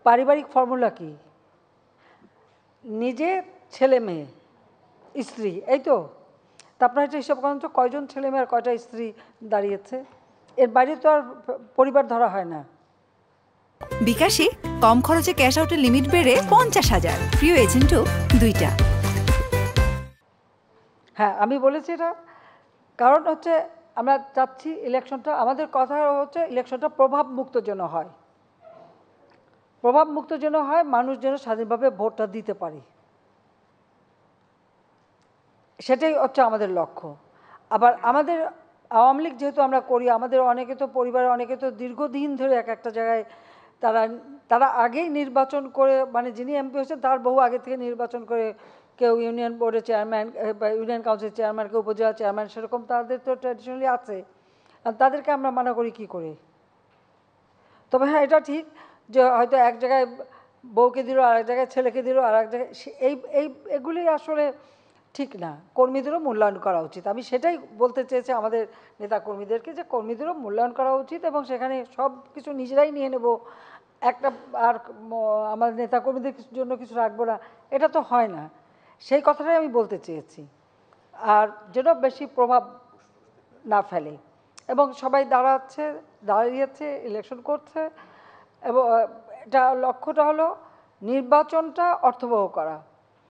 পারিবারিক ফর্মুলা কি? নিজে, ছেলে মেয়ে, স্ত্রী, এই তো। তারপরে একটা হিসাব করেন তো কয়জন ছেলে মেয়ে আর কয়টা স্ত্রী দাঁড়িয়েছে? এর বাইরে তো আর পরিবার ধরা হয় না। বিকাশে কম খরচে ক্যাশ আউটের লিমিট বেড়ে 50,000, প্রিয় এজেন্টও 2টা। হ্যাঁ, আমি বলেছি এটা কারণ হচ্ছে আমরা চাচ্ছি ইলেকশনটা, আমাদের কথা হচ্ছে ইলেকশনটা প্রভাব মুক্ত যেন হয়, প্রভাব মুক্ত যেন হয়, মানুষ যেন স্বাধীনভাবে ভোটটা দিতে পারে, সেটাই হচ্ছে আমাদের লক্ষ্য। আবার আমাদের আওয়ামী লীগ যেহেতু আমরা করি, আমাদের অনেকে তো পরিবারের অনেকে তো দীর্ঘদিন ধরে এক একটা জায়গায় তারা আগেই নির্বাচন করে, মানে যিনি এমপি হয়েছেন তার বহু আগে থেকে নির্বাচন করে, কেউ ইউনিয়ন বোর্ডের চেয়ারম্যান বা ইউনিয়ন কাউন্সিল চেয়ারম্যান, কেউ উপজেলা চেয়ারম্যান, সেরকম তাদের তো ট্র্যাডিশনালি আছে। তাদেরকে আমরা মানা করি কী করে? তবে হ্যাঁ, এটা ঠিক যে হয়তো এক জায়গায় বউকে দিল, আর এক জায়গায় ছেলেকে দিল, আর এক জায়গায় এগুলি আসলে ঠিক না। কর্মীদেরও মূল্যায়ন করা উচিত। আমি সেটাই বলতে চেয়েছি আমাদের নেতা কর্মীদেরকে, যে কর্মীদেরও মূল্যায়ন করা উচিত এবং সেখানে সব কিছু নিজেরাই নিয়ে নেব, একটা আর আমাদের নেতা কর্মীদের জন্য কিছু রাখবো না, এটা তো হয় না। সেই কথাটাই আমি বলতে চেয়েছি। আর যেন বেশি প্রভাব না ফেলে এবং সবাই দাঁড়িয়েছে, ইলেকশন করছে এবং এটা লক্ষ্যটা হলো নির্বাচনটা অর্থবহ করা।